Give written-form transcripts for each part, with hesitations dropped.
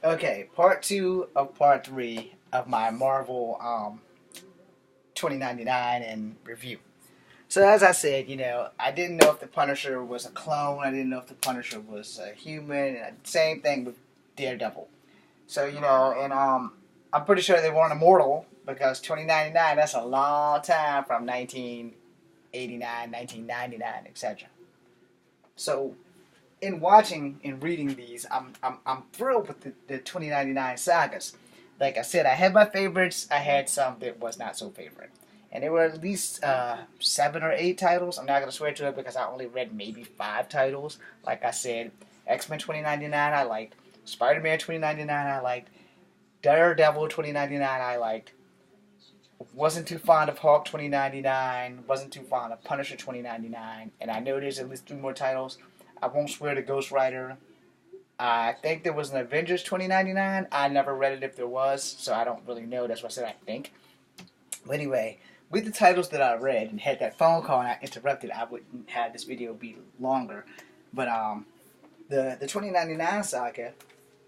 Okay, part two of part three of my Marvel 2099 and review. So as I said, I didn't know if the Punisher was a clone. I didn't know if the Punisher was a human. And same thing with Daredevil. So and I'm pretty sure they weren't immortal because 2099, that's a long time from 1989, 1999, etc. So in watching and reading these, I'm thrilled with the 2099 sagas. Like I said, I had my favorites. I had some that was not so favorite, and there were at least 7 or 8 titles. I'm not gonna swear to it because I only read maybe 5 titles. Like I said, X-Men 2099 I liked, Spider-Man 2099 I liked, Daredevil 2099 I liked. Wasn't too fond of Hulk 2099. Wasn't too fond of Punisher 2099. And I know there's at least 3 more titles. I won't swear to Ghost Rider. I think there was an Avengers 2099. I never read it if there was, so I don't really know. That's why I said I think. But anyway, with the titles that I read and had that phone call and I interrupted, I wouldn't have this video be longer. But the 2099 saga,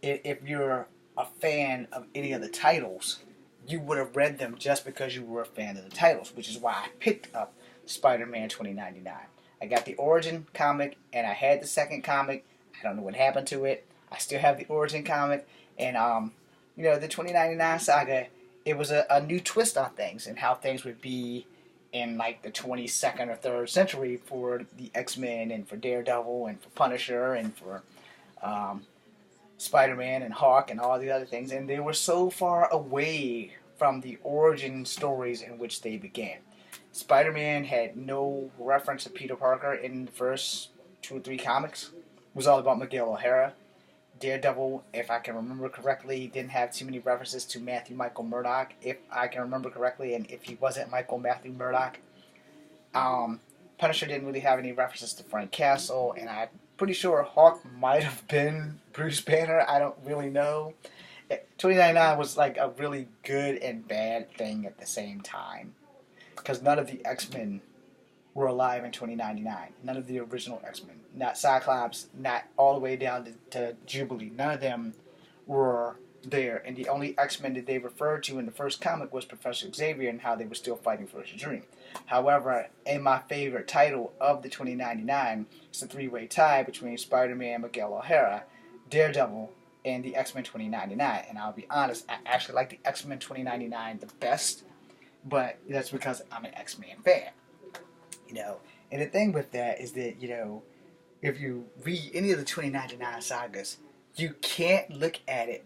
if you're a fan of any of the titles, you would have read them just because you were a fan of the titles, which is why I picked up Spider-Man 2099. I got the origin comic, and I had the second comic. I don't know what happened to it. I still have the origin comic, and the 2099 saga. It was a new twist on things and how things would be in like the 22nd or 3rd century for the X-Men and for Daredevil and for Punisher and for um, Spider-Man and Hawk and all the other things, and they were so far away from the origin stories in which they began. Spider-Man had no reference to Peter Parker in the first 2 or 3 comics. It was all about Miguel O'Hara. Daredevil, if I can remember correctly, didn't have too many references to Matthew Michael Murdock, if I can remember correctly, and if he wasn't Michael Matthew Murdock. Punisher didn't really have any references to Frank Castle, and I'm pretty sure Hawk might have been Bruce Banner. I don't really know. 2099 was like a really good and bad thing at the same time because none of the X-Men were alive in 2099. None of the original X-Men. Not Cyclops, not all the way down to Jubilee. None of them were there. And the only X-Men that they referred to in the first comic was Professor Xavier and how they were still fighting for his dream. However, in my favorite title of the 2099, it's a 3-way tie between Spider-Man, Miguel O'Hara, Daredevil, and the X-Men 2099. And I'll be honest, I actually like the X-Men 2099 the best, but that's because I'm an X-Men fan. You know, and the thing with that is that, if you read any of the 2099 sagas, you can't look at it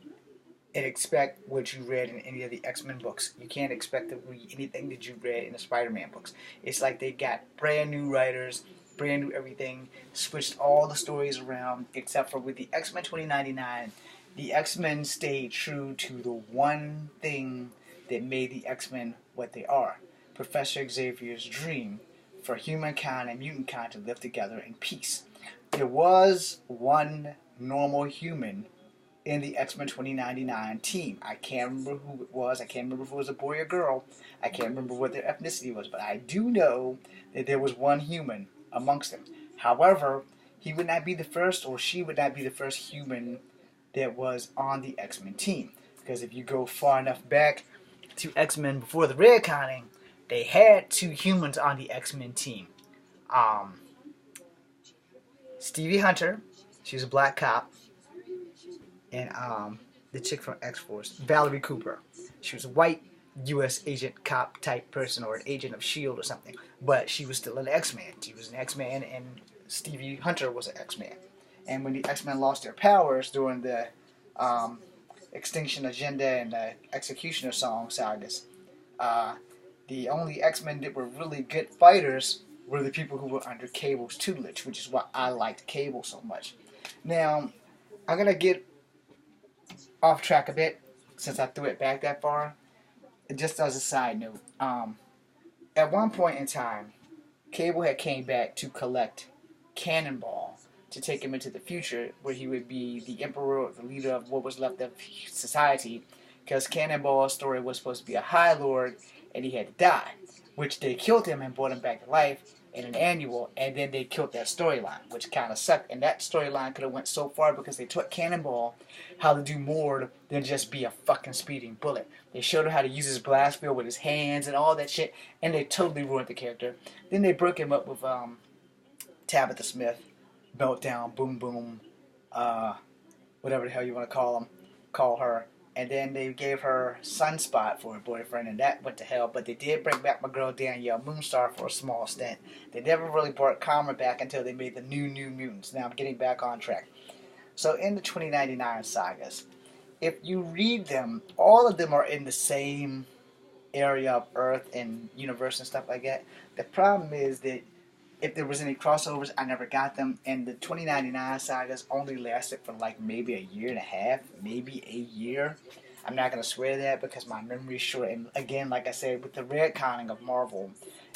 and expect what you read in any of the X-Men books. You can't expect to read anything that you read in the Spider-Man books. It's like they got brand new writers, brand new everything, switched all the stories around, except for with the X-Men 2099, the X-Men stayed true to the one thing that made the X-Men what they are. Professor Xavier's dream for humankind and mutantkind to live together in peace. There was one normal human in the X-Men 2099 team. I can't remember who it was. I can't remember if it was a boy or girl. I can't remember what their ethnicity was, but I do know that there was one human amongst them. However, he would not be the first, or she would not be the first human that was on the X-Men team. Because if you go far enough back to X-Men before the Redconing, they had 2 humans on the X-Men team. Stevie Hunter, she was a black cop, and the chick from X-Force, Valerie Cooper. She was a white U.S. agent cop type person, or an agent of S.H.I.E.L.D. or something, but she was still an X-Man. She was an X-Man, and Stevie Hunter was an X-Man. And when the X-Men lost their powers during the Extinction Agenda and the Executioner song sagas, the only X-Men that were really good fighters were the people who were under Cable's tutelage, which is why I liked Cable so much. Now, I'm going to get off track a bit since I threw it back that far. Just as a side note, at one point in time, Cable had came back to collect Cannonball to take him into the future, where he would be the emperor or the leader of what was left of society, because Cannonball's story was supposed to be a High Lord, and he had to die, which they killed him and brought him back to life, in an annual, and then they killed that storyline, which kind of sucked. And that storyline could have went so far because they taught Cannonball how to do more than just be a fucking speeding bullet. They showed him how to use his blast wheel with his hands and all that shit, and they totally ruined the character. Then they broke him up with Tabitha Smith, Meltdown, Boom Boom, whatever the hell you want to call her. And then they gave her Sunspot for a boyfriend, and that went to hell. But they did bring back my girl Danielle Moonstar for a small stint. They never really brought Karma back until they made the New Mutants. Now I'm getting back on track. So in the 2099 sagas, if you read them, all of them are in the same area of Earth and universe and stuff like that. The problem is that if there was any crossovers, I never got them, and the 2099 sagas only lasted for like maybe a year and a half, maybe a year. I'm not going to swear that because my memory's short, and again, like I said, with the Redconing of Marvel,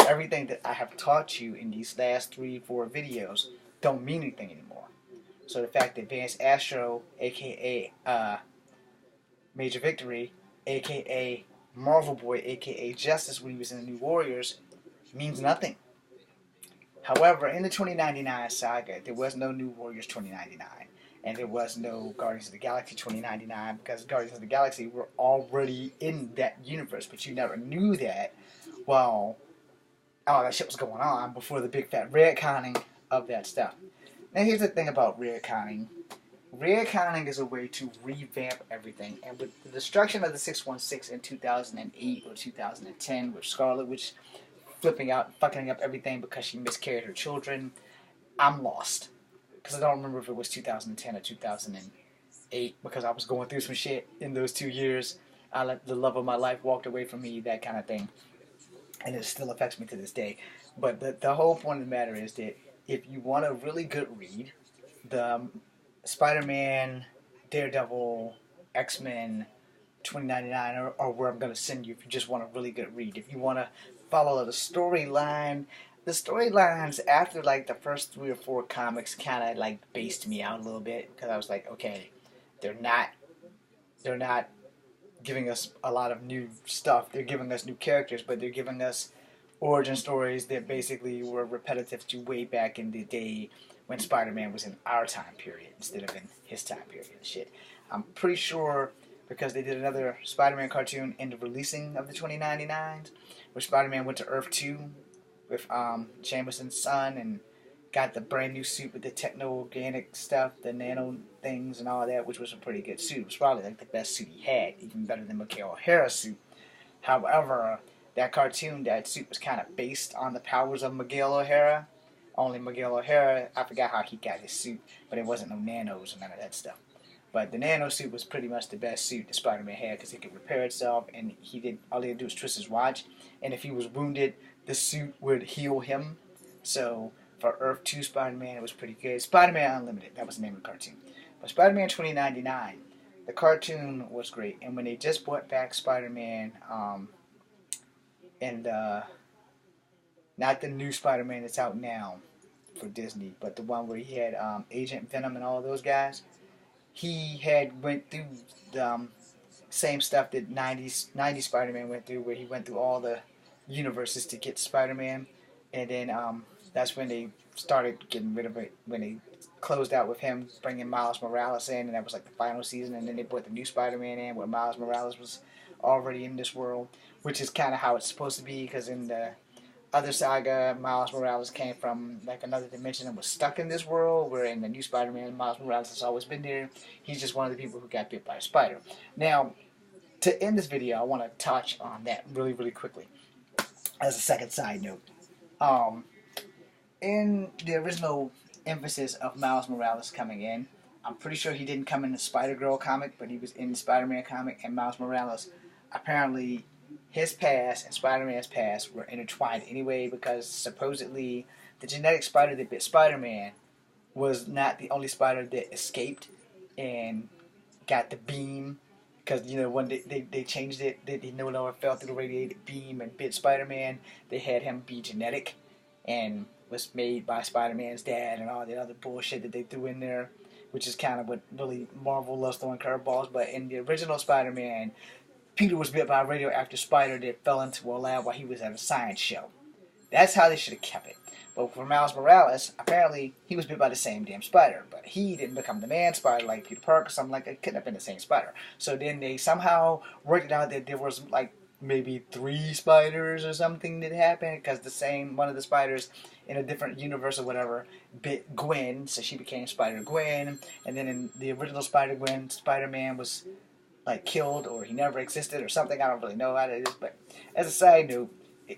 everything that I have taught you in these last 3-4 videos don't mean anything anymore. So the fact that Vance Astro, aka Major Victory, aka Marvel Boy, aka Justice when he was in the New Warriors, means nothing. However, in the 2099 saga, there was no New Warriors 2099, and there was no Guardians of the Galaxy 2099 because Guardians of the Galaxy were already in that universe, but you never knew that while all that shit was going on before the big fat retconning of that stuff. Now here's the thing about retconning. Reconing is a way to revamp everything, and with the destruction of the 616 in 2008 or 2010 with Scarlet Witch flipping out, fucking up everything because she miscarried her children, I'm lost. Because I don't remember if it was 2010 or 2008, because I was going through some shit in those 2 years. I let the love of my life walked away from me, that kind of thing. And it still affects me to this day. But the whole point of the matter is that if you want a really good read, the Spider-Man, Daredevil, X-Men, 2099 are where I'm going to send you if you just want a really good read. If you want to follow the storyline, the storylines after like the first 3 or 4 comics kind of like based me out a little bit because I was like, okay, they're not giving us a lot of new stuff. They're giving us new characters, but they're giving us origin stories that basically were repetitive to way back in the day when Spider-Man was in our time period instead of in his time period and shit. I'm pretty sure because they did another Spider-Man cartoon in the releasing of the 2099s, where Spider-Man went to Earth 2 with Jameson's son and got the brand new suit with the techno-organic stuff, the nano things and all that, which was a pretty good suit. It was probably like the best suit he had, even better than Miguel O'Hara's suit. However, that cartoon, that suit was kind of based on the powers of Miguel O'Hara. Only Miguel O'Hara, I forgot how he got his suit, but it wasn't no nanos or none of that stuff. But the nano suit was pretty much the best suit that Spider-Man had because it could repair itself, and all he had to do was twist his watch, and if he was wounded, the suit would heal him. So for Earth 2 Spider-Man, it was pretty good. Spider-Man Unlimited, that was the name of the cartoon. But Spider-Man 2099, the cartoon was great, and when they just brought back Spider-Man, and not the new Spider-Man that's out now for Disney, but the one where he had Agent Venom and all of those guys, he had went through the same stuff that 90s Spider-Man went through, where he went through all the universes to get Spider-Man, and then that's when they started getting rid of it, when they closed out with him bringing Miles Morales in, and that was like the final season, and then they brought the new Spider-Man in where Miles Morales was already in this world, which is kind of how it's supposed to be, because in the other saga, Miles Morales came from like another dimension and was stuck in this world, where in the new Spider-Man, Miles Morales has always been there. He's just one of the people who got bit by a spider. Now, to end this video, I want to touch on that really, really quickly as a second side note. In the original emphasis of Miles Morales coming in, I'm pretty sure he didn't come in the Spider-Girl comic, but he was in the Spider-Man comic, and Miles Morales, apparently his past and Spider-Man's past were intertwined anyway, because supposedly the genetic spider that bit Spider-Man was not the only spider that escaped and got the beam, because, you know, when they changed it, they no longer fell through the radiated beam and bit Spider-Man. They had him be genetic and was made by Spider-Man's dad and all the other bullshit that they threw in there, which is kind of what really Marvel loves throwing curveballs. But in the original Spider-Man, Peter was bit by a radioactive spider that fell into a lab while he was at a science show. That's how they should have kept it. But for Miles Morales, apparently he was bit by the same damn spider, but he didn't become the man spider like Peter Parker or something like that. It couldn't have been the same spider. So then they somehow worked it out that there was like maybe 3 spiders or something that happened because one of the spiders in a different universe or whatever bit Gwen, so she became Spider Gwen. And then in the original Spider Gwen, Spider-Man was like killed or he never existed or something. I don't really know how it is, but as a side note,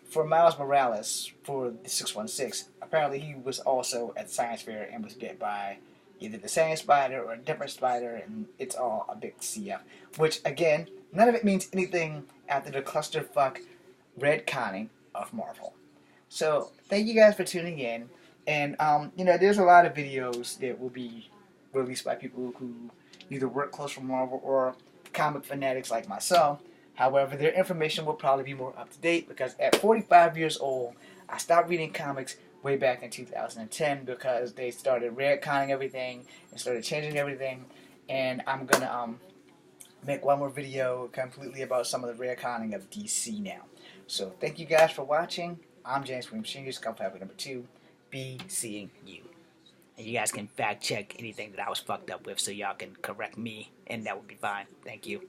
for Miles Morales, for the 616, apparently he was also at the science fair and was bit by either the same spider or a different spider, and it's all a big CF. Which, again, none of it means anything after the clusterfuck Redconing of Marvel. So, thank you guys for tuning in. And, there's a lot of videos that will be released by people who either work close for Marvel or comic fanatics like myself. However, their information will probably be more up to date because at 45 years old, I stopped reading comics way back in 2010 because they started retconning everything and started changing everything. And I'm gonna make one more video completely about some of the retconning of DC now. So thank you guys for watching. I'm James Williams Sr., Scout Family number 2. Be seeing you. And you guys can fact check anything that I was fucked up with so y'all can correct me, and that would be fine. Thank you.